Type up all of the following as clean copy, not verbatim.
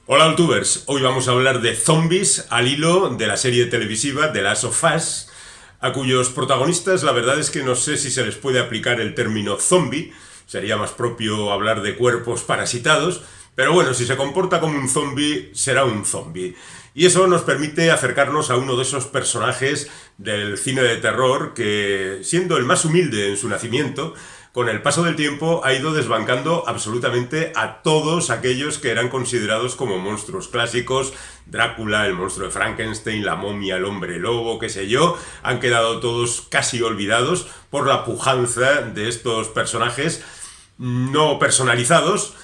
Hola Youtubers, hoy vamos a hablar de zombies al hilo de la serie televisiva The Last of Us, a cuyos protagonistas la verdad es que no sé si se les puede aplicar el término zombie, sería más propio hablar de cuerpos parasitados, pero bueno, si se comporta como un zombie, será un zombie. Y eso nos permite acercarnos a uno de esos personajes del cine de terror que, siendo el más humilde en su nacimiento, con el paso del tiempo ha ido desbancando absolutamente a todos aquellos que eran considerados como monstruos clásicos. Drácula, el monstruo de Frankenstein, la momia, el hombre lobo, qué sé yo, han quedado todos casi olvidados por la pujanza de estos personajes no personalizados,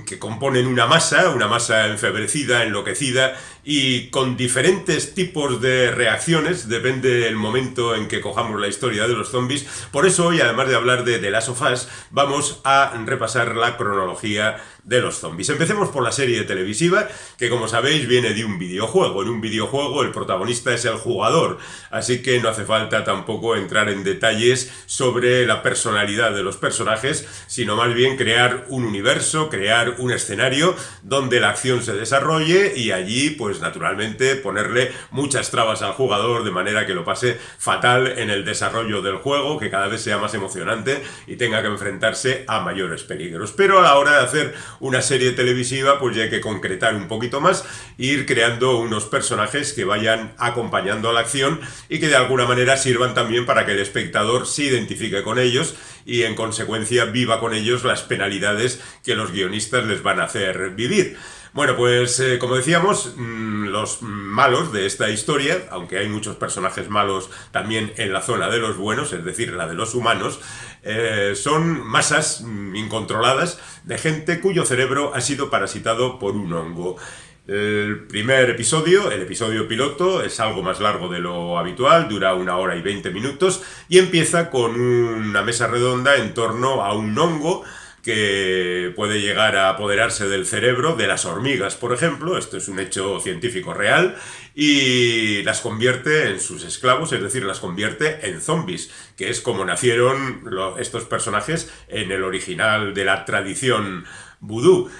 que componen una masa enfebrecida, enloquecida y con diferentes tipos de reacciones, depende del momento en que cojamos la historia de los zombies. Por eso hoy, además de hablar de The Last of Us, vamos a repasar la cronología de los zombies. Empecemos por la serie televisiva, que como sabéis viene de un videojuego. En un videojuego el protagonista es el jugador, así que no hace falta tampoco entrar en detalles sobre la personalidad de los personajes, sino más bien crear un universo, crear un escenario donde la acción se desarrolle y allí, pues naturalmente, ponerle muchas trabas al jugador de manera que lo pase fatal en el desarrollo del juego, que cada vez sea más emocionante y tenga que enfrentarse a mayores peligros. Pero a la hora de hacer una serie televisiva, pues ya hay que concretar un poquito más e ir creando unos personajes que vayan acompañando a la acción y que de alguna manera sirvan también para que el espectador se identifique con ellos y en consecuencia viva con ellos las penalidades que los guionistas les van a hacer vivir. Bueno, pues como decíamos, los malos de esta historia, aunque hay muchos personajes malos también en la zona de los buenos, es decir, la de los humanos, son masas incontroladas de gente cuyo cerebro ha sido parasitado por un hongo. El primer episodio, el episodio piloto, es algo más largo de lo habitual, dura 1 hora y 20 minutos y empieza con una mesa redonda en torno a un hongo que puede llegar a apoderarse del cerebro de las hormigas, por ejemplo. Esto es un hecho científico real, y las convierte en sus esclavos, es decir, las convierte en zombies, que es como nacieron estos personajes en el original de la tradición vudú.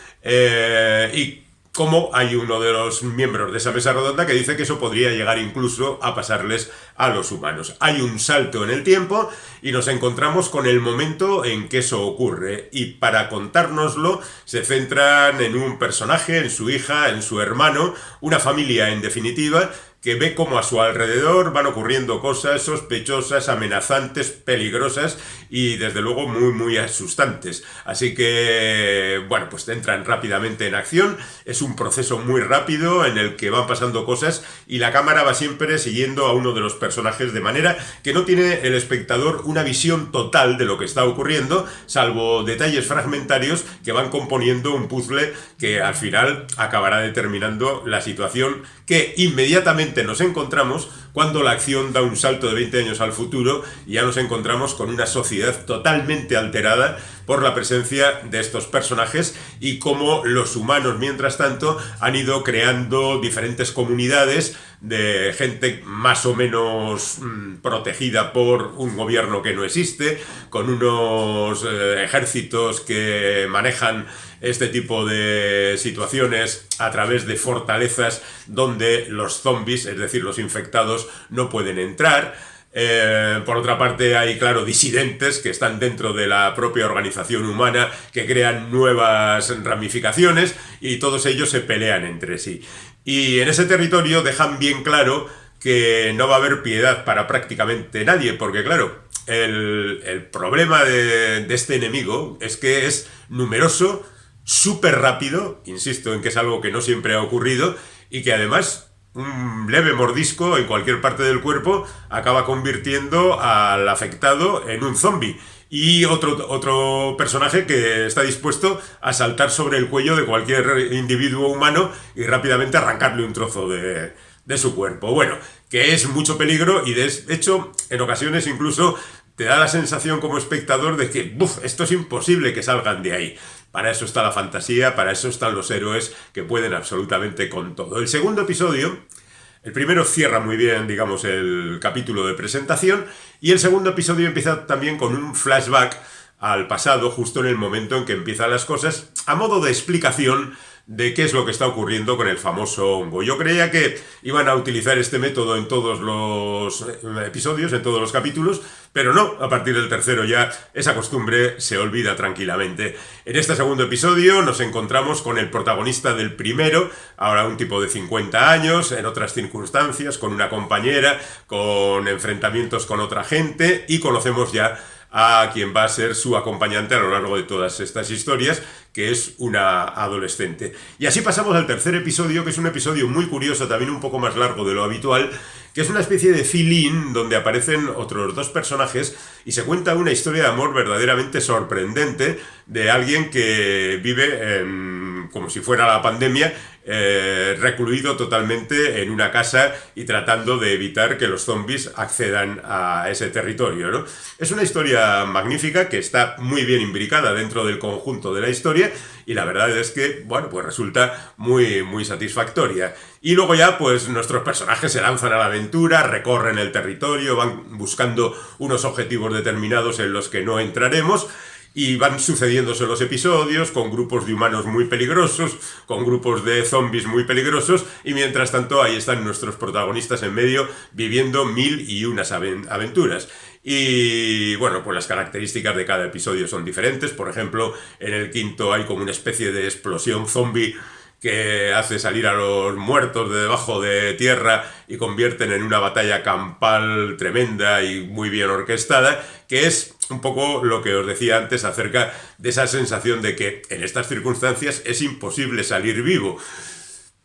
Y como hay uno de los miembros de esa mesa redonda que dice que eso podría llegar incluso a pasarles a los humanos. Hay un salto en el tiempo y nos encontramos con el momento en que eso ocurre. Y para contárnoslo se centran en un personaje, en su hija, en su hermano, una familia en definitiva, que ve cómo a su alrededor van ocurriendo cosas sospechosas, amenazantes, peligrosas y desde luego muy muy asustantes. Así que, bueno, pues entran rápidamente en acción. Es un proceso muy rápido en el que van pasando cosas y la cámara va siempre siguiendo a uno de los personajes, de manera que no tiene el espectador una visión total de lo que está ocurriendo, salvo detalles fragmentarios que van componiendo un puzzle que al final acabará determinando la situación que inmediatamente nos encontramos cuando la acción da un salto de 20 años al futuro y ya nos encontramos con una sociedad totalmente alterada por la presencia de estos personajes y cómo los humanos, mientras tanto, han ido creando diferentes comunidades de gente más o menos protegida por un gobierno que no existe, con unos ejércitos que manejan este tipo de situaciones a través de fortalezas donde los zombies, es decir, los infectados, no pueden entrar. Por otra parte hay, claro, disidentes que están dentro de la propia organización humana, que crean nuevas ramificaciones y todos ellos se pelean entre sí. Y en ese territorio dejan bien claro que no va a haber piedad para prácticamente nadie, porque claro, el problema de este enemigo es que es numeroso, súper rápido, insisto en que es algo que no siempre ha ocurrido, y que además un leve mordisco en cualquier parte del cuerpo acaba convirtiendo al afectado en un zombie. Y otro personaje que está dispuesto a saltar sobre el cuello de cualquier individuo humano y rápidamente arrancarle un trozo de su cuerpo. Bueno, que es mucho peligro y de hecho en ocasiones incluso te da la sensación como espectador de que esto es imposible que salgan de ahí. Para eso está la fantasía, para eso están los héroes que pueden absolutamente con todo. El segundo episodio, el primero cierra muy bien, digamos, el capítulo de presentación, y el segundo episodio empieza también con un flashback al pasado, justo en el momento en que empiezan las cosas, a modo de explicación de qué es lo que está ocurriendo con el famoso hongo. Yo creía que iban a utilizar este método en todos los episodios, en todos los capítulos, pero no, a partir del tercero ya esa costumbre se olvida tranquilamente. En este segundo episodio nos encontramos con el protagonista del primero, ahora un tipo de 50 años, en otras circunstancias, con una compañera, con enfrentamientos con otra gente, y conocemos ya a quien va a ser su acompañante a lo largo de todas estas historias, que es una adolescente. Y así pasamos al tercer episodio, que es un episodio muy curioso, también un poco más largo de lo habitual, que es una especie de fill-in donde aparecen otros dos personajes y se cuenta una historia de amor verdaderamente sorprendente de alguien que vive como si fuera la pandemia, recluido totalmente en una casa y tratando de evitar que los zombies accedan a ese territorio, ¿no? Es una historia magnífica que está muy bien imbricada dentro del conjunto de la historia y la verdad es que, bueno, pues resulta muy, muy satisfactoria. Y luego ya, pues nuestros personajes se lanzan a la aventura, recorren el territorio, van buscando unos objetivos determinados en los que no entraremos, y van sucediéndose los episodios con grupos de humanos muy peligrosos, con grupos de zombies muy peligrosos, y mientras tanto ahí están nuestros protagonistas en medio viviendo mil y unas aventuras. Y bueno, pues las características de cada episodio son diferentes. Por ejemplo, en el quinto hay como una especie de explosión zombie que hace salir a los muertos de debajo de tierra y convierten en una batalla campal tremenda y muy bien orquestada, que es un poco lo que os decía antes acerca de esa sensación de que en estas circunstancias es imposible salir vivo.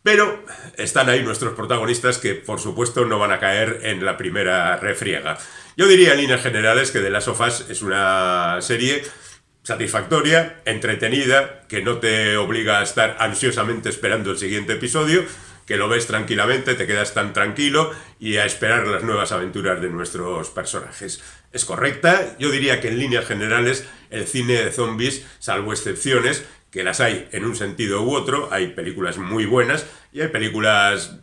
Pero están ahí nuestros protagonistas que, por supuesto, no van a caer en la primera refriega. Yo diría en líneas generales que The Last of Us es una serie satisfactoria, entretenida, que no te obliga a estar ansiosamente esperando el siguiente episodio, que lo ves tranquilamente, te quedas tan tranquilo y a esperar las nuevas aventuras de nuestros personajes. Es correcta, yo diría que en líneas generales el cine de zombies, salvo excepciones, que las hay en un sentido u otro, hay películas muy buenas y hay películas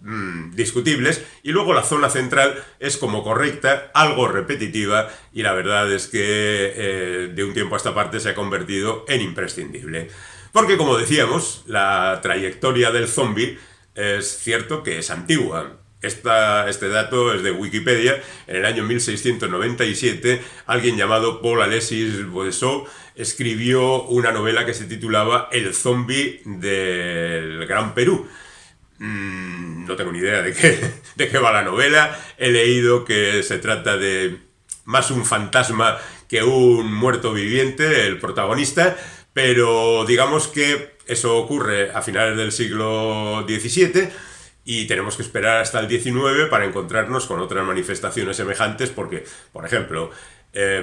discutibles, y luego la zona central es como correcta, algo repetitiva, y la verdad es que de un tiempo a esta parte se ha convertido en imprescindible. Porque, como decíamos, la trayectoria del zombie es cierto que es antigua. Este dato es de Wikipedia. En el año 1697, alguien llamado Paul Alexis Boisseau escribió una novela que se titulaba El zombie del Gran Perú. No tengo ni idea de qué va la novela. He leído que se trata de más un fantasma que un muerto viviente, el protagonista, pero digamos que eso ocurre a finales del siglo XVII, y tenemos que esperar hasta el XIX para encontrarnos con otras manifestaciones semejantes, porque, por ejemplo,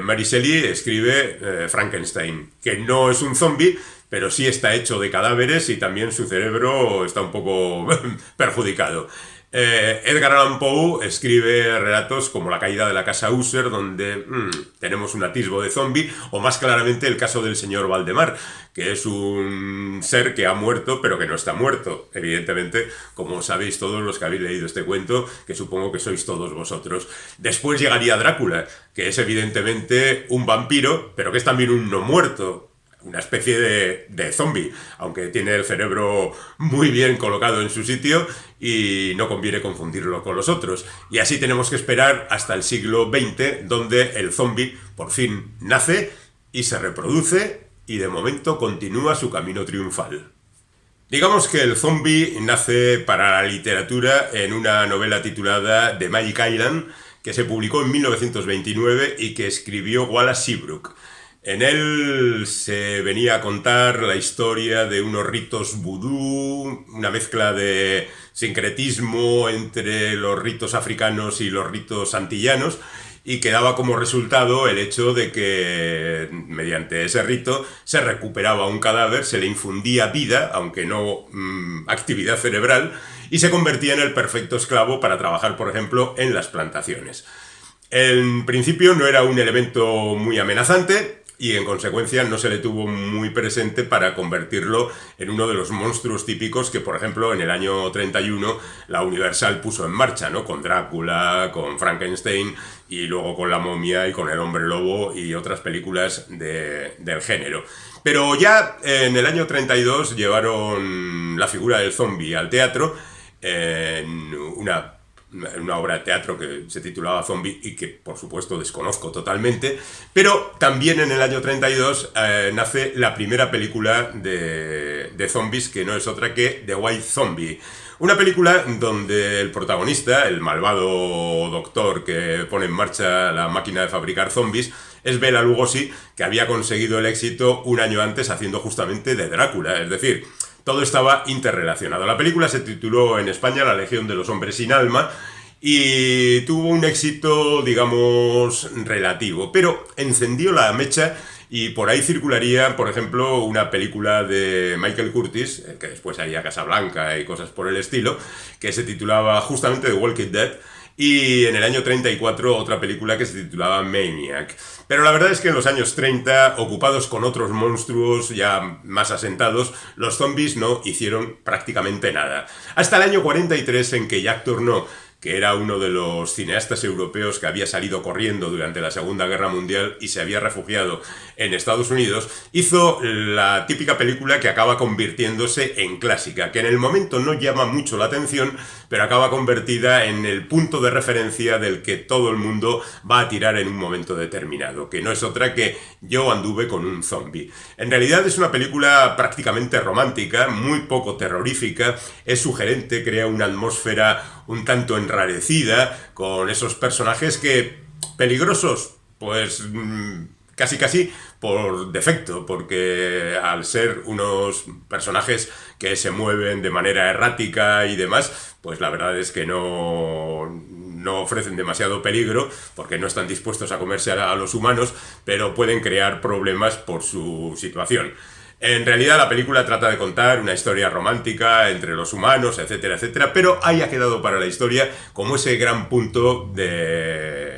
Mary Shelley escribe Frankenstein, que no es un zombie, pero sí está hecho de cadáveres y también su cerebro está un poco perjudicado. Edgar Allan Poe escribe relatos como La caída de la casa User, donde tenemos un atisbo de zombie, o más claramente el caso del señor Valdemar, que es un ser que ha muerto pero que no está muerto, evidentemente, como sabéis todos los que habéis leído este cuento, que supongo que sois todos vosotros. Después llegaría Drácula, que es evidentemente un vampiro, pero que es también un no muerto, una especie de zombie, aunque tiene el cerebro muy bien colocado en su sitio y no conviene confundirlo con los otros. Y así tenemos que esperar hasta el siglo XX, donde el zombie por fin nace y se reproduce y de momento continúa su camino triunfal. Digamos que el zombie nace para la literatura en una novela titulada The Magic Island, que se publicó en 1929 y que escribió Wallace Seabrook. En él se venía a contar la historia de unos ritos vudú, una mezcla de sincretismo entre los ritos africanos y los ritos antillanos, y que daba como resultado el hecho de que mediante ese rito se recuperaba un cadáver, se le infundía vida, aunque no actividad cerebral, y se convertía en el perfecto esclavo para trabajar, por ejemplo, en las plantaciones. En principio no era un elemento muy amenazante. y en consecuencia no se le tuvo muy presente para convertirlo en uno de los monstruos típicos que, por ejemplo, en el año 31 la Universal puso en marcha, ¿no? Con Drácula, con Frankenstein y luego con La Momia y con El Hombre Lobo y otras películas del género. Pero ya en el año 32 llevaron la figura del zombie al teatro en una obra de teatro que se titulaba Zombie y que por supuesto desconozco totalmente, pero también en el año 32 nace la primera película de zombies, que no es otra que The White Zombie. Una película donde el protagonista, el malvado doctor que pone en marcha la máquina de fabricar zombies, es Bela Lugosi, que había conseguido el éxito un año antes haciendo justamente de Drácula, es decir, todo estaba interrelacionado. La película se tituló en España La Legión de los Hombres Sin Alma y tuvo un éxito, digamos, relativo, pero encendió la mecha y por ahí circularía, por ejemplo, una película de Michael Curtis, que después haría Casablanca y cosas por el estilo, que se titulaba justamente The Walking Dead, y en el año 34 otra película que se titulaba Maniac. Pero la verdad es que en los años 30, ocupados con otros monstruos ya más asentados, los zombies no hicieron prácticamente nada. Hasta el año 43, en que Jacques Tourneur, que era uno de los cineastas europeos que había salido corriendo durante la Segunda Guerra Mundial y se había refugiado en Estados Unidos, hizo la típica película que acaba convirtiéndose en clásica, que en el momento no llama mucho la atención, pero acaba convertida en el punto de referencia del que todo el mundo va a tirar en un momento determinado, que no es otra que Yo anduve con un zombie. En realidad es una película prácticamente romántica, muy poco terrorífica, es sugerente, crea una atmósfera un tanto enrarecida, con esos personajes que, peligrosos, pues casi por defecto, porque al ser unos personajes que se mueven de manera errática y demás, pues la verdad es que no ofrecen demasiado peligro, porque no están dispuestos a comerse a los humanos, pero pueden crear problemas por su situación. En realidad la película trata de contar una historia romántica entre los humanos, etcétera, etcétera, pero ahí ha quedado para la historia como ese gran punto de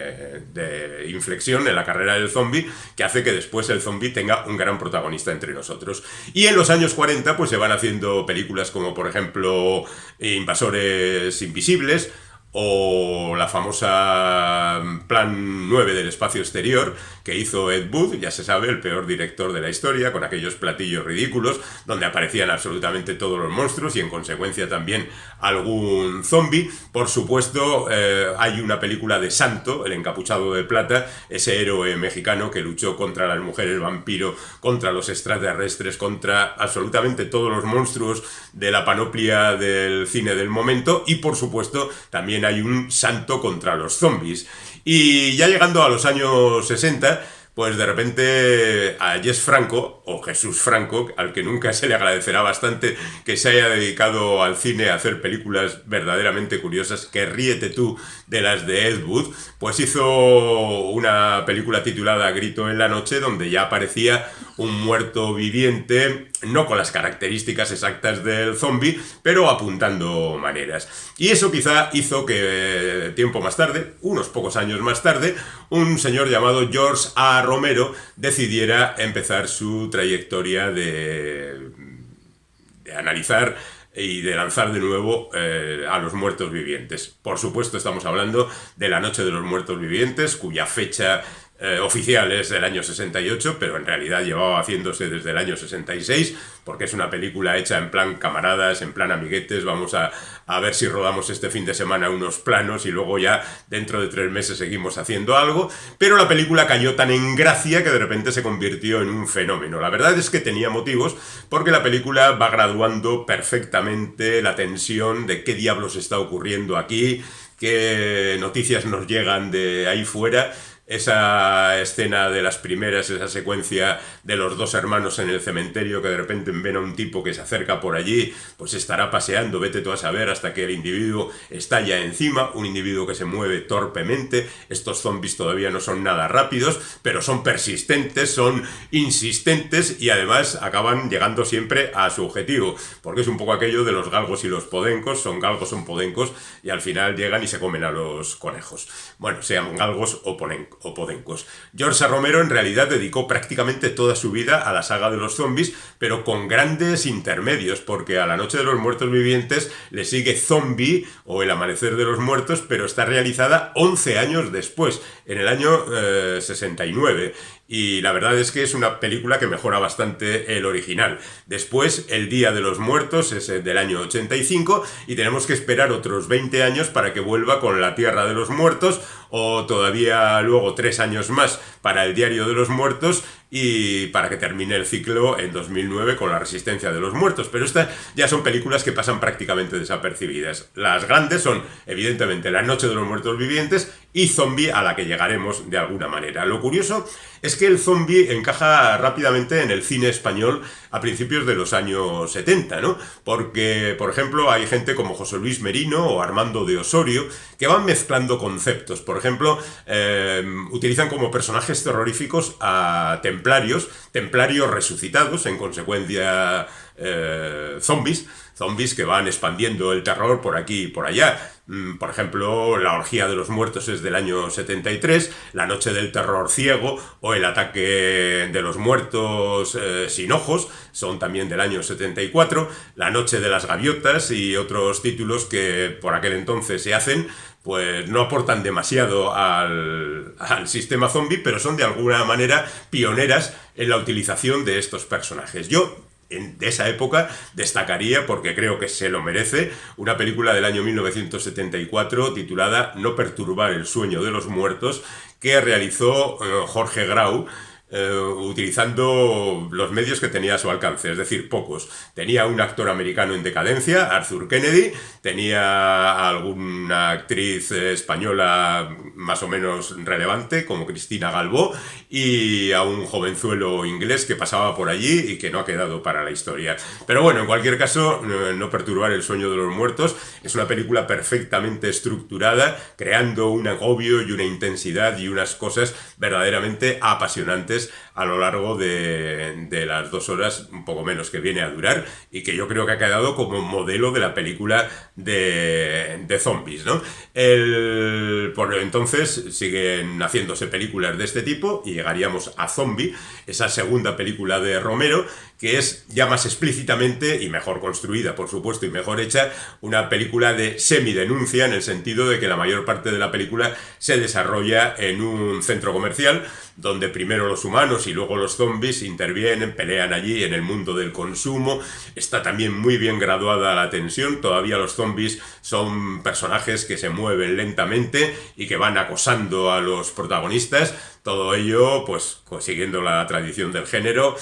inflexión en la carrera del zombie, que hace que después el zombie tenga un gran protagonista entre nosotros. Y en los años 40 pues se van haciendo películas como por ejemplo Invasores Invisibles, o la famosa Plan 9 del espacio exterior que hizo Ed Wood, ya se sabe, el peor director de la historia, con aquellos platillos ridículos donde aparecían absolutamente todos los monstruos y en consecuencia también algún zombie. Por supuesto, hay una película de Santo, el encapuchado de plata, ese héroe mexicano que luchó contra las mujeres vampiro, contra los extraterrestres, contra absolutamente todos los monstruos de la panoplia del cine del momento, y por supuesto también hay un Santo contra los zombies. Y ya llegando a los años 60, pues de repente a Jess Franco, o Jesús Franco, al que nunca se le agradecerá bastante que se haya dedicado al cine a hacer películas verdaderamente curiosas, que ríete tú de las de Ed Wood, pues hizo una película titulada Grito en la noche, donde ya aparecía un muerto viviente, no con las características exactas del zombie, pero apuntando maneras. Y eso quizá hizo que tiempo más tarde, unos pocos años más tarde, un señor llamado George A. Romero decidiera empezar su trayectoria de analizar y de lanzar de nuevo a los muertos vivientes. Por supuesto estamos hablando de La Noche de los Muertos Vivientes, cuya fecha oficial es del año 68, pero en realidad llevaba haciéndose desde el año 66, porque es una película hecha en plan camaradas, en plan amiguetes, vamos a ver si rodamos este fin de semana unos planos y luego ya dentro de 3 meses seguimos haciendo algo, pero la película cayó tan en gracia que de repente se convirtió en un fenómeno. La verdad es que tenía motivos, porque la película va graduando perfectamente la tensión de qué diablos está ocurriendo aquí, qué noticias nos llegan de ahí fuera. Esa escena de las primeras, esa secuencia de los 2 hermanos en el cementerio que de repente ven a un tipo que se acerca por allí, pues estará paseando, vete tú a saber, hasta que el individuo estalla encima, un individuo que se mueve torpemente. Estos zombies todavía no son nada rápidos, pero son persistentes, son insistentes y además acaban llegando siempre a su objetivo, porque es un poco aquello de los galgos y los podencos, son galgos, son podencos y al final llegan y se comen a los conejos. Bueno, sean galgos o podencos. o podencos. George A. Romero en realidad dedicó prácticamente toda su vida a la saga de los zombies, pero con grandes intermedios, porque a La Noche de los Muertos Vivientes le sigue Zombie o El Amanecer de los Muertos, pero está realizada 11 años después, en el año 69. Y la verdad es que es una película que mejora bastante el original. Después, El Día de los Muertos es del año 85 y tenemos que esperar otros 20 años para que vuelva con La Tierra de los Muertos, o todavía luego 3 años más para El Diario de los Muertos, y para que termine el ciclo en 2009 con La Resistencia de los Muertos. Pero estas ya son películas que pasan prácticamente desapercibidas. Las grandes son, evidentemente, La Noche de los Muertos Vivientes y Zombie, a la que llegaremos de alguna manera. Lo curioso es que el zombie encaja rápidamente en el cine español a principios de los años 70, ¿no? Porque, por ejemplo, hay gente como José Luis Merino o Armando de Osorio que van mezclando conceptos. Por ejemplo, utilizan como personajes terroríficos a templarios resucitados, en consecuencia zombies que van expandiendo el terror por aquí y por allá. Por ejemplo, La Orgía de los Muertos es del año 73, La Noche del Terror Ciego o El Ataque de los Muertos sin Ojos son también del año 74, La Noche de las Gaviotas y otros títulos que por aquel entonces se hacen, pues no aportan demasiado al sistema zombie, pero son de alguna manera pioneras en la utilización de estos personajes. Yo de esa época destacaría, porque creo que se lo merece, una película del año 1974 titulada No perturbar el sueño de los muertos, que realizó Jorge Grau, utilizando los medios que tenía a su alcance, es decir, pocos. Tenía un actor americano en decadencia, Arthur Kennedy, tenía alguna actriz española más o menos relevante, como Cristina Galvó, y a un jovenzuelo inglés que pasaba por allí y que no ha quedado para la historia. Pero bueno, en cualquier caso, No perturbar el sueño de los muertos es una película perfectamente estructurada, creando un agobio y una intensidad y unas cosas verdaderamente apasionantes a lo largo de las 2 horas, un poco menos, que viene a durar, y que yo creo que ha quedado como modelo de la película de zombies, ¿no? Por entonces siguen haciéndose películas de este tipo y llegaríamos a Zombie, esa segunda película de Romero, que es ya más explícitamente y mejor construida, por supuesto, y mejor hecha, una película de semidenuncia, en el sentido de que la mayor parte de la película se desarrolla en un centro comercial, donde primero los humanos y luego los zombies intervienen, pelean allí en el mundo del consumo. Está también muy bien graduada la tensión, todavía los zombies son personajes que se mueven lentamente y que van acosando a los protagonistas. Todo ello, pues, siguiendo la tradición del género.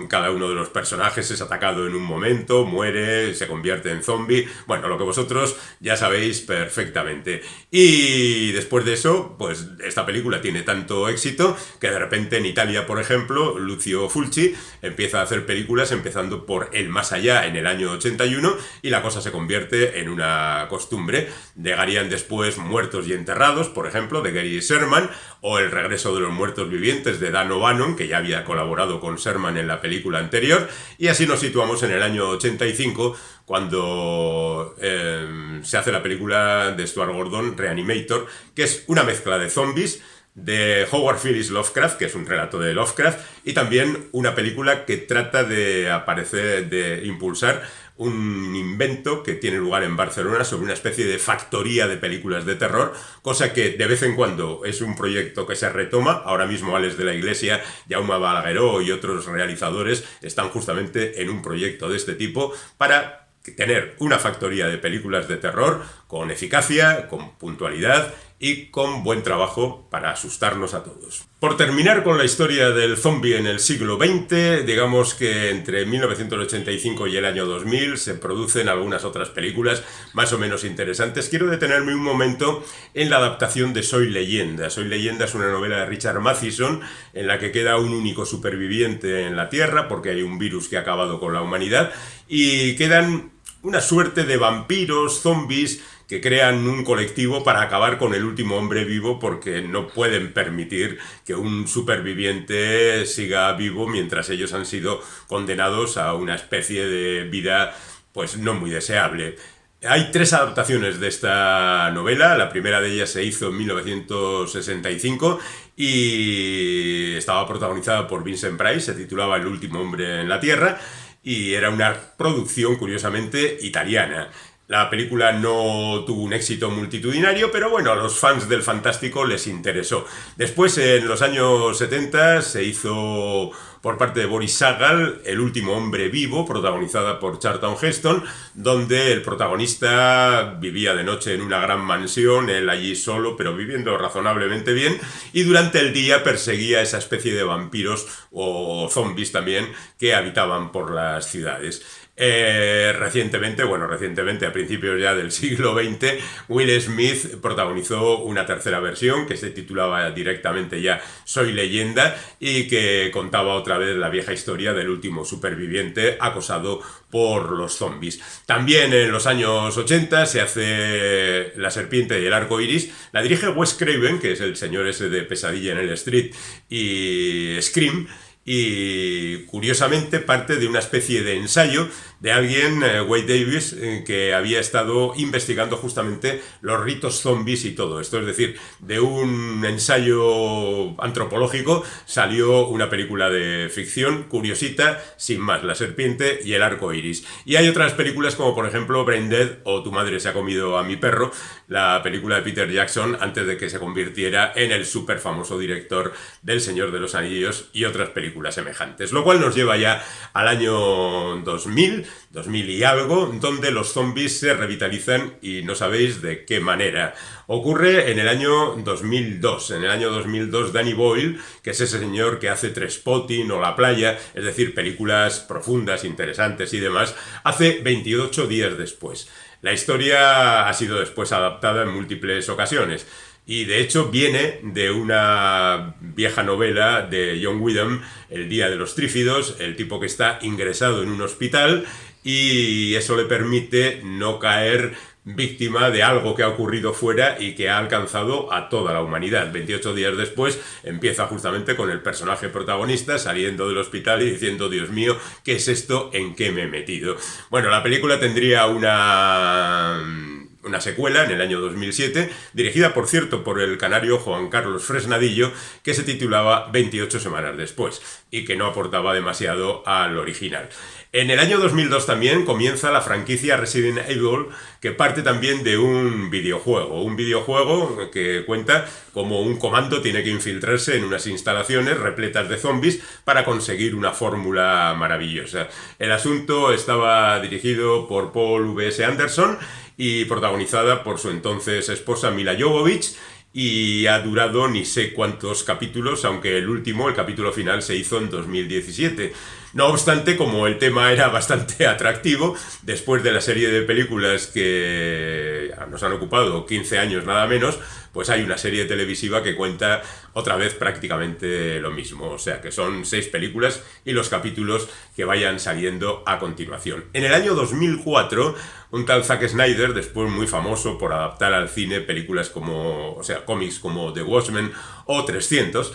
Cada uno de los personajes es atacado en un momento, muere, se convierte en zombie. Bueno, lo que vosotros ya sabéis perfectamente. Y después de eso, pues esta película tiene tanto éxito que de repente en Italia, por ejemplo, Lucio Fulci empieza a hacer películas, empezando por El Más Allá en el año 81, y la cosa se convierte en una costumbre. Llegarían después Muertos y Enterrados, por ejemplo, de Gary Sherman, o El Regreso de los Muertos Vivientes de Dan O'Bannon, que ya había colaborado con Sherman en la película anterior, y así nos situamos en el año 85, cuando se hace la película de Stuart Gordon, Reanimator, que es una mezcla de zombies, de Howard Phillips Lovecraft, que es un relato de Lovecraft, y también una película que trata de impulsar un invento que tiene lugar en Barcelona sobre una especie de factoría de películas de terror, cosa que de vez en cuando es un proyecto que se retoma. Ahora mismo Alex de la Iglesia, Jaume Balagueró y otros realizadores están justamente en un proyecto de este tipo para tener una factoría de películas de terror con eficacia, con puntualidad y con buen trabajo para asustarnos a todos. Por terminar con la historia del zombie en el siglo XX, digamos que entre 1985 y el año 2000 se producen algunas otras películas más o menos interesantes. Quiero detenerme un momento en la adaptación de Soy Leyenda. Soy Leyenda es una novela de Richard Matheson en la que queda un único superviviente en la Tierra porque hay un virus que ha acabado con la humanidad y quedan una suerte de vampiros, zombies, que crean un colectivo para acabar con el último hombre vivo porque no pueden permitir que un superviviente siga vivo mientras ellos han sido condenados a una especie de vida pues no muy deseable. Hay tres adaptaciones de esta novela. La primera de ellas se hizo en 1965 y estaba protagonizada por Vincent Price, se titulaba El último hombre en la Tierra y era una producción curiosamente italiana. La película no tuvo un éxito multitudinario, pero bueno, a los fans del fantástico les interesó. Después, en los años 70, se hizo por parte de Boris Sagal El último hombre vivo, protagonizada por Charlton Heston, donde el protagonista vivía de noche en una gran mansión, él allí solo, pero viviendo razonablemente bien, y durante el día perseguía esa especie de vampiros o zombies también que habitaban por las ciudades. Recientemente, a principios ya del siglo XX, Will Smith protagonizó una tercera versión que se titulaba directamente ya Soy leyenda y que contaba otra vez la vieja historia del último superviviente acosado por los zombies. También en los años 80 se hace La serpiente y el arco iris. La dirige Wes Craven, que es el señor ese de Pesadilla en el Street y Scream, y curiosamente parte de una especie de ensayo de alguien, Wade Davis, que había estado investigando justamente los ritos zombies y todo esto. Es decir, de un ensayo antropológico salió una película de ficción curiosita, sin más, La serpiente y el arco iris. Y hay otras películas como por ejemplo Brain Dead o Tu madre se ha comido a mi perro, la película de Peter Jackson antes de que se convirtiera en el súper famoso director del Señor de los Anillos y otras películas semejantes. Lo cual nos lleva ya al año 2000 y algo, donde los zombies se revitalizan y no sabéis de qué manera. Ocurre en el año 2002. En el año 2002 Danny Boyle, que es ese señor que hace Trainspotting o La playa, es decir, películas profundas, interesantes y demás, hace 28 días después. La historia ha sido después adaptada en múltiples ocasiones. Y de hecho viene de una vieja novela de John Wyndham, El día de los trífidos, el tipo que está ingresado en un hospital y eso le permite no caer víctima de algo que ha ocurrido fuera y que ha alcanzado a toda la humanidad. 28 días después empieza justamente con el personaje protagonista saliendo del hospital y diciendo: Dios mío, ¿qué es esto? ¿En qué me he metido? Bueno, la película tendría una secuela en el año 2007, dirigida por cierto por el canario Juan Carlos Fresnadillo, que se titulaba 28 semanas después y que no aportaba demasiado al original. En el año 2002 también comienza la franquicia Resident Evil, que parte también de un videojuego que cuenta cómo un comando tiene que infiltrarse en unas instalaciones repletas de zombies para conseguir una fórmula maravillosa. El asunto estaba dirigido por Paul W.S. Anderson y protagonizada por su entonces esposa Mila Jovovich, y ha durado ni sé cuántos capítulos, aunque el último, el capítulo final, se hizo en 2017. No obstante, como el tema era bastante atractivo, después de la serie de películas que nos han ocupado 15 años nada menos, pues hay una serie televisiva que cuenta otra vez prácticamente lo mismo. O sea que son 6 películas y los capítulos que vayan saliendo a continuación. En el año 2004, un tal Zack Snyder, después muy famoso por adaptar al cine películas como, cómics como The Watchmen o 300,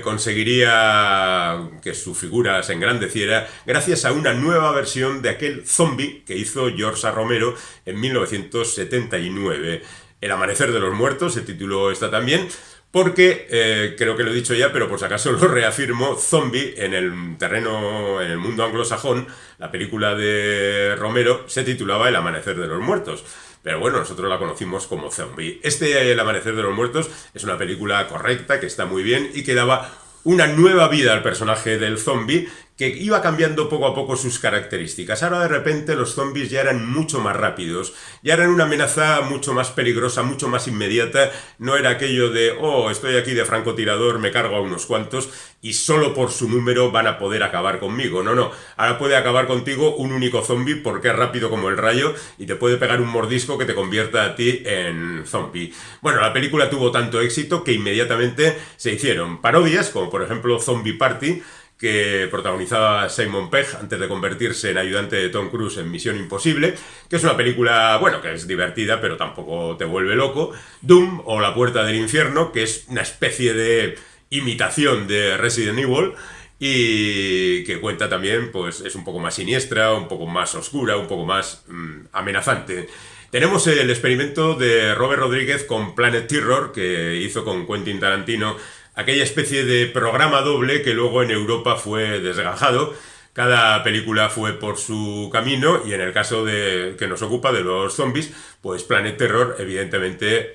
conseguiría que su figura se engrandeciera gracias a una nueva versión de aquel zombie que hizo George A. Romero en 1979. El amanecer de los muertos se tituló esta también, porque, creo que lo he dicho ya, pero por si acaso lo reafirmo, Zombie en el mundo anglosajón, la película de Romero se titulaba El amanecer de los muertos. Pero bueno, nosotros la conocimos como Zombie. El amanecer de los muertos es una película correcta, que está muy bien y que daba una nueva vida al personaje del zombie, que iba cambiando poco a poco sus características. Ahora de repente los zombies ya eran mucho más rápidos, ya eran una amenaza mucho más peligrosa, mucho más inmediata. No era aquello de, estoy aquí de francotirador, me cargo a unos cuantos y solo por su número van a poder acabar conmigo. No, ahora puede acabar contigo un único zombie porque es rápido como el rayo y te puede pegar un mordisco que te convierta a ti en zombie. Bueno, la película tuvo tanto éxito que inmediatamente se hicieron parodias, como por ejemplo Zombie Party, que protagonizaba Simon Pegg antes de convertirse en ayudante de Tom Cruise en Misión Imposible, que es una película, que es divertida, pero tampoco te vuelve loco. Doom o La puerta del infierno, que es una especie de imitación de Resident Evil. y que cuenta también, pues es un poco más siniestra, un poco más oscura, un poco más amenazante. Tenemos el experimento de Robert Rodríguez con Planet Terror, que hizo con Quentin Tarantino, aquella especie de programa doble que luego en Europa fue desgajado. Cada película fue por su camino y en el caso de que nos ocupa de los zombies, pues Planet Terror evidentemente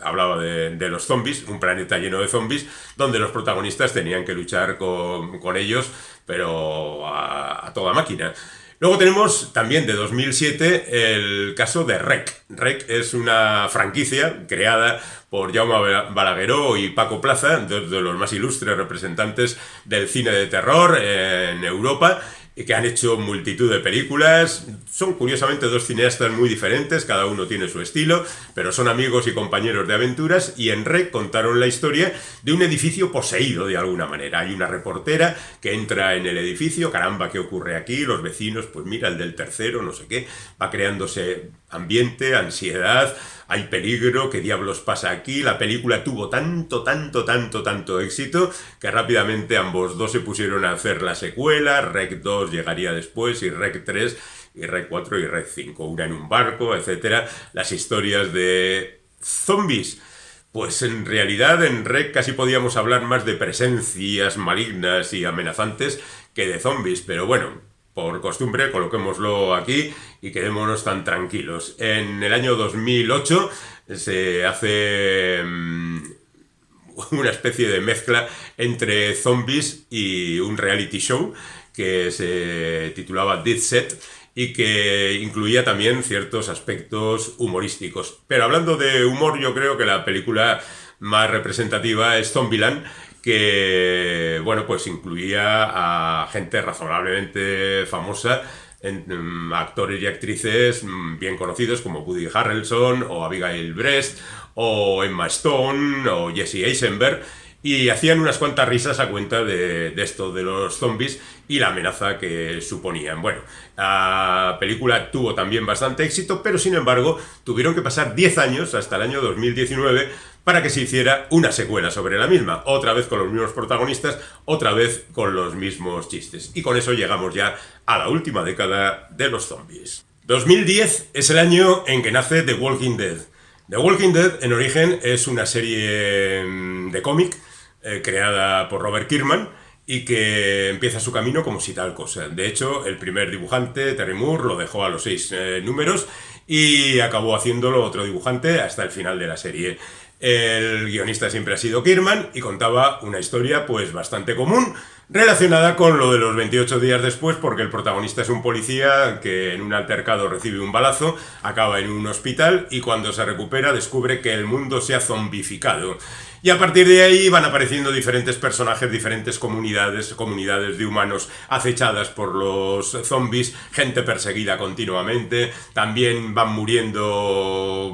hablaba de los zombies, un planeta lleno de zombies, donde los protagonistas tenían que luchar con ellos, pero a toda máquina. Luego tenemos también de 2007 el caso de REC. REC es una franquicia creada por Jaume Balagueró y Paco Plaza, dos de los más ilustres representantes del cine de terror en Europa, y que han hecho multitud de películas. Son curiosamente dos cineastas muy diferentes, cada uno tiene su estilo, pero son amigos y compañeros de aventuras, y en REC contaron la historia de un edificio poseído de alguna manera. Hay una reportera que entra en el edificio, caramba, ¿qué ocurre aquí? Los vecinos, pues mira, el del tercero, no sé qué, va creándose ambiente, ansiedad, hay peligro, ¿qué diablos pasa aquí? La película tuvo tanto éxito que rápidamente ambos dos se pusieron a hacer la secuela. REC 2 llegaría después, y REC 3, y REC 4 y REC 5, una en un barco, etcétera. Las historias de zombies, pues en realidad en REC casi podíamos hablar más de presencias malignas y amenazantes que de zombies, pero bueno, por costumbre, coloquémoslo aquí y quedémonos tan tranquilos. En el año 2008 se hace una especie de mezcla entre zombies y un reality show que se titulaba Dead Set y que incluía también ciertos aspectos humorísticos. Pero hablando de humor, yo creo que la película más representativa es Zombieland, que, bueno, pues incluía a gente razonablemente famosa, actores y actrices bien conocidos como Woody Harrelson o Abigail Breslin o Emma Stone o Jesse Eisenberg, y hacían unas cuantas risas a cuenta de esto de los zombies y la amenaza que suponían. Bueno, la película tuvo también bastante éxito, pero sin embargo tuvieron que pasar 10 años, hasta el año 2019, para que se hiciera una secuela sobre la misma, otra vez con los mismos protagonistas, otra vez con los mismos chistes. Y con eso llegamos ya a la última década de los zombies. 2010 es el año en que nace The Walking Dead. The Walking Dead, en origen, es una serie de cómic creada por Robert Kirkman y que empieza su camino como si tal cosa. De hecho, el primer dibujante, Terry Moore, lo dejó a los 6 números y acabó haciéndolo otro dibujante hasta el final de la serie. El guionista siempre ha sido Kirkman y contaba una historia pues bastante común relacionada con lo de los 28 días después, porque el protagonista es un policía que en un altercado recibe un balazo, acaba en un hospital y cuando se recupera descubre que el mundo se ha zombificado. Y a partir de ahí van apareciendo diferentes personajes, diferentes comunidades de humanos acechadas por los zombies, gente perseguida continuamente, también van muriendo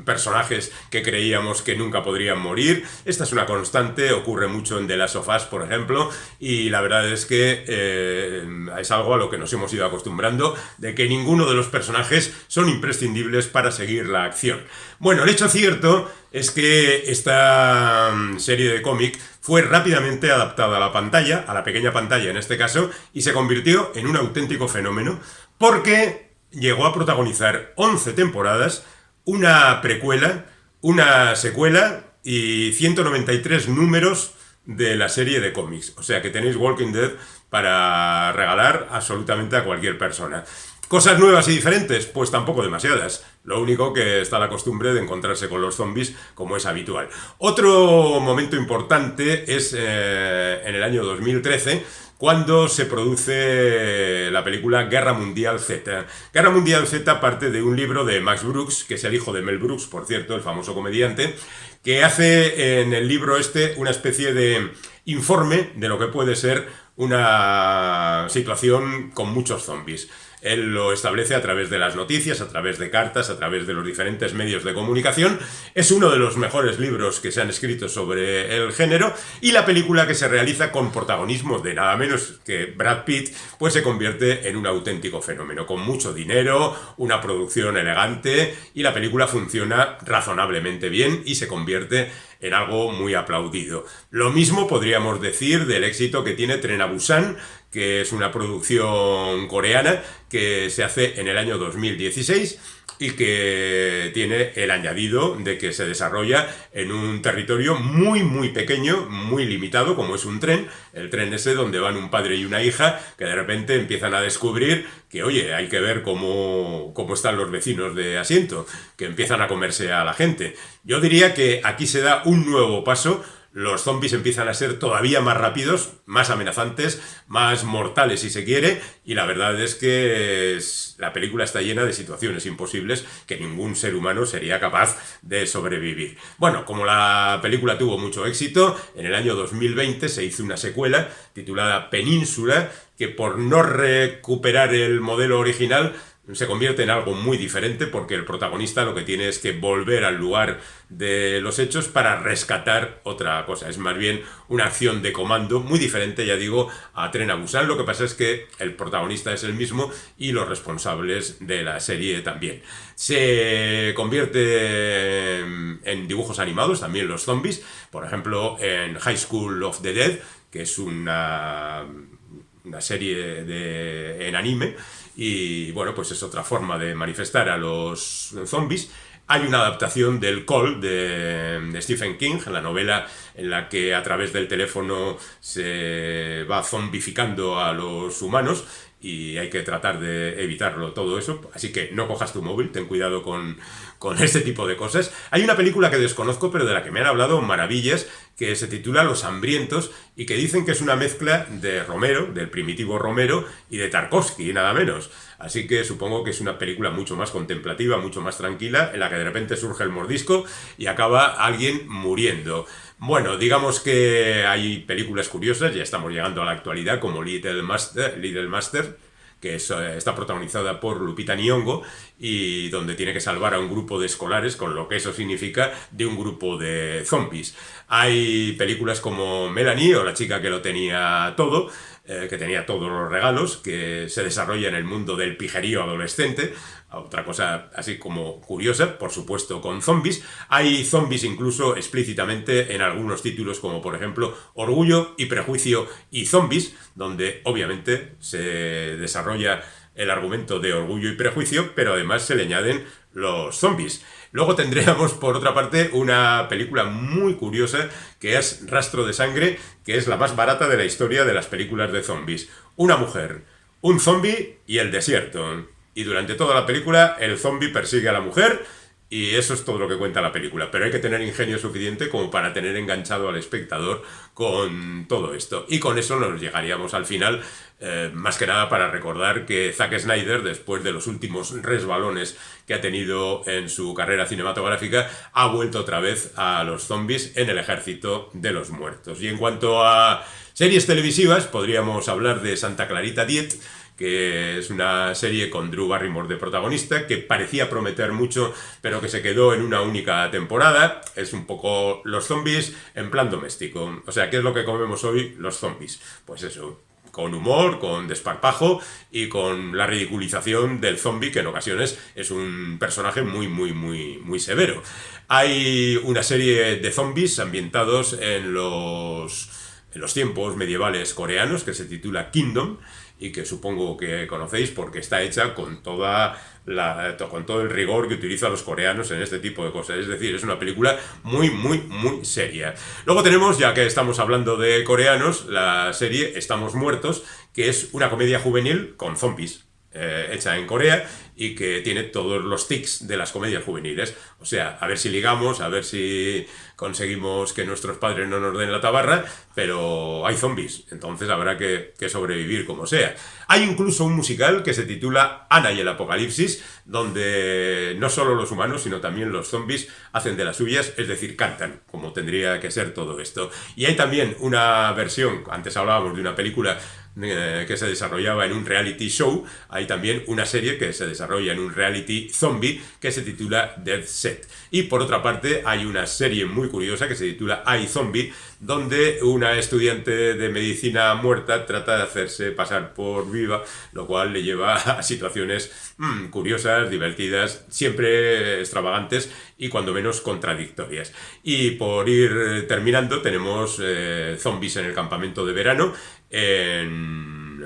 personajes que creíamos que nunca podrían morir. Esta es una constante, ocurre mucho en The Last of Us, por ejemplo, y la verdad es que es algo a lo que nos hemos ido acostumbrando, de que ninguno de los personajes son imprescindibles para seguir la acción. Bueno, el hecho cierto es que esta serie de cómic fue rápidamente adaptada a la pantalla, a la pequeña pantalla en este caso, y se convirtió en un auténtico fenómeno porque llegó a protagonizar 11 temporadas, una precuela, una secuela y 193 números de la serie de cómics. O sea que tenéis Walking Dead para regalar absolutamente a cualquier persona. ¿Cosas nuevas y diferentes? Pues tampoco demasiadas. Lo único que está la costumbre de encontrarse con los zombies, como es habitual. Otro momento importante es en el año 2013, cuando se produce la película Guerra Mundial Z. Guerra Mundial Z parte de un libro de Max Brooks, que es el hijo de Mel Brooks, por cierto, el famoso comediante, que hace en el libro este una especie de informe de lo que puede ser una situación con muchos zombies. Él lo establece a través de las noticias, a través de cartas, a través de los diferentes medios de comunicación. Es uno de los mejores libros que se han escrito sobre el género, y la película, que se realiza con protagonismo de nada menos que Brad Pitt, pues se convierte en un auténtico fenómeno, con mucho dinero, una producción elegante, y la película funciona razonablemente bien y se convierte en algo muy aplaudido. Lo mismo podríamos decir del éxito que tiene Tren a Busan, que es una producción coreana que se hace en el año 2016 y que tiene el añadido de que se desarrolla en un territorio muy muy pequeño, muy limitado, como es un tren, el tren ese donde van un padre y una hija que de repente empiezan a descubrir que, oye, hay que ver cómo están los vecinos de asiento, que empiezan a comerse a la gente. Yo diría que aquí se da un nuevo paso. Los zombies empiezan a ser todavía más rápidos, más amenazantes, más mortales si se quiere, y la verdad es que la película está llena de situaciones imposibles que ningún ser humano sería capaz de sobrevivir. Bueno, como la película tuvo mucho éxito, en el año 2020 se hizo una secuela titulada Península, que por no recuperar el modelo original se convierte en algo muy diferente, porque el protagonista lo que tiene es que volver al lugar de los hechos para rescatar otra cosa. Es más bien una acción de comando muy diferente, ya digo, a Tren a Busan. Lo que pasa es que el protagonista es el mismo y los responsables de la serie también. Se convierte en dibujos animados también los zombies, por ejemplo en High School of the Dead, que es una serie en anime, y bueno, pues es otra forma de manifestar a los zombies. Hay una adaptación del Call de Stephen King, la novela en la que a través del teléfono se va zombificando a los humanos, y hay que tratar de evitarlo todo eso, así que no cojas tu móvil, ten cuidado con este tipo de cosas. Hay una película que desconozco, pero de la que me han hablado maravillas, que se titula Los Hambrientos, y que dicen que es una mezcla de Romero, del primitivo Romero, y de Tarkovsky, nada menos. Así que supongo que es una película mucho más contemplativa, mucho más tranquila, en la que de repente surge el mordisco y acaba alguien muriendo. Bueno, digamos que hay películas curiosas, ya estamos llegando a la actualidad, como Little Master, que está protagonizada por Lupita Nyong'o, y donde tiene que salvar a un grupo de escolares, con lo que eso significa, de un grupo de zombies. Hay películas como Melanie, o La chica que lo tenía todo, que tenía todos los regalos, que se desarrolla en el mundo del pijerío adolescente. Otra cosa así como curiosa, por supuesto, con zombies. Hay zombies incluso explícitamente en algunos títulos, como por ejemplo Orgullo y Prejuicio y Zombies, donde obviamente se desarrolla el argumento de Orgullo y Prejuicio, pero además se le añaden los zombies. Luego tendríamos, por otra parte, una película muy curiosa, que es Rastro de Sangre, que es la más barata de la historia de las películas de zombies. Una mujer, un zombie y el desierto. Y durante toda la película el zombie persigue a la mujer, y eso es todo lo que cuenta la película. Pero hay que tener ingenio suficiente como para tener enganchado al espectador con todo esto. Y con eso nos llegaríamos al final, más que nada para recordar que Zack Snyder, después de los últimos resbalones que ha tenido en su carrera cinematográfica, ha vuelto otra vez a los zombies en el ejército de los muertos. Y en cuanto a series televisivas, podríamos hablar de Santa Clarita Diet, que es una serie con Drew Barrymore de protagonista, que parecía prometer mucho, pero que se quedó en una única temporada. Es un poco los zombies en plan doméstico. O sea, ¿qué es lo que comemos hoy los zombies? Pues eso, con humor, con desparpajo y con la ridiculización del zombie, que en ocasiones es un personaje muy, muy, muy, muy severo. Hay una serie de zombies ambientados en los tiempos medievales coreanos, que se titula Kingdom, y que supongo que conocéis porque está hecha con todo el rigor que utilizan los coreanos en este tipo de cosas. Es decir, es una película muy, muy, muy seria. Luego tenemos, ya que estamos hablando de coreanos, la serie Estamos Muertos, que es una comedia juvenil con zombies, hecha en Corea, y que tiene todos los tics de las comedias juveniles. O sea, a ver si ligamos, a ver si conseguimos que nuestros padres no nos den la tabarra, pero hay zombies, entonces habrá que sobrevivir como sea. Hay incluso un musical que se titula Ana y el Apocalipsis, donde no solo los humanos, sino también los zombies hacen de las suyas, es decir, cantan, como tendría que ser todo esto. Y hay también una versión, antes hablábamos de una película que se desarrollaba en un reality show, hay también una serie que se desarrolla en un reality zombie que se titula Dead Set. Y por otra parte hay una serie muy curiosa que se titula iZombie, donde una estudiante de medicina muerta trata de hacerse pasar por viva, lo cual le lleva a situaciones curiosas, divertidas, siempre extravagantes y cuando menos contradictorias. Y por ir terminando, tenemos zombies en el campamento de verano, en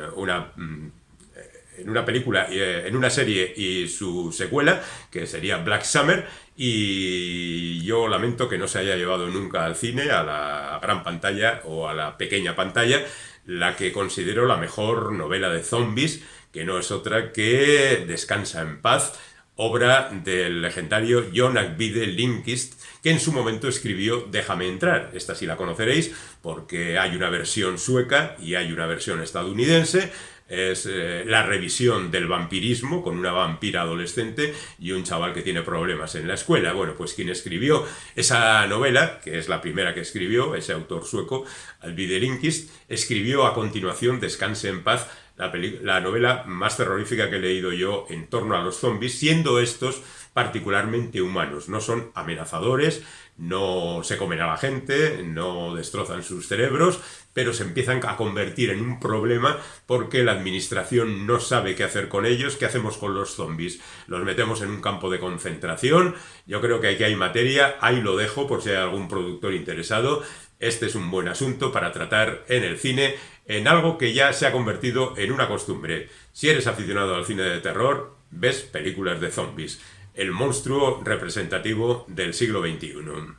una película, en una serie y su secuela, que sería Black Summer, y yo lamento que no se haya llevado nunca al cine, a la gran pantalla o a la pequeña pantalla, la que considero la mejor novela de zombies, que no es otra que Descansa en paz, obra del legendario John Ajvide Lindqvist, que en su momento escribió Déjame entrar. Esta sí la conoceréis porque hay una versión sueca y hay una versión estadounidense. Es la revisión del vampirismo con una vampira adolescente y un chaval que tiene problemas en la escuela. Bueno, pues quien escribió esa novela, que es la primera que escribió, ese autor sueco, Ajvide Lindqvist, escribió a continuación Descanse en paz, la novela más terrorífica que he leído yo en torno a los zombies, siendo estos particularmente humanos. No son amenazadores, no se comen a la gente, no destrozan sus cerebros, pero se empiezan a convertir en un problema porque la administración no sabe qué hacer con ellos. ¿Qué hacemos con los zombies? Los metemos en un campo de concentración. Yo creo que aquí hay materia, ahí lo dejo por si hay algún productor interesado. Este es un buen asunto para tratar en el cine, en algo que ya se ha convertido en una costumbre. Si eres aficionado al cine de terror, ves películas de zombies, el monstruo representativo del siglo XXI.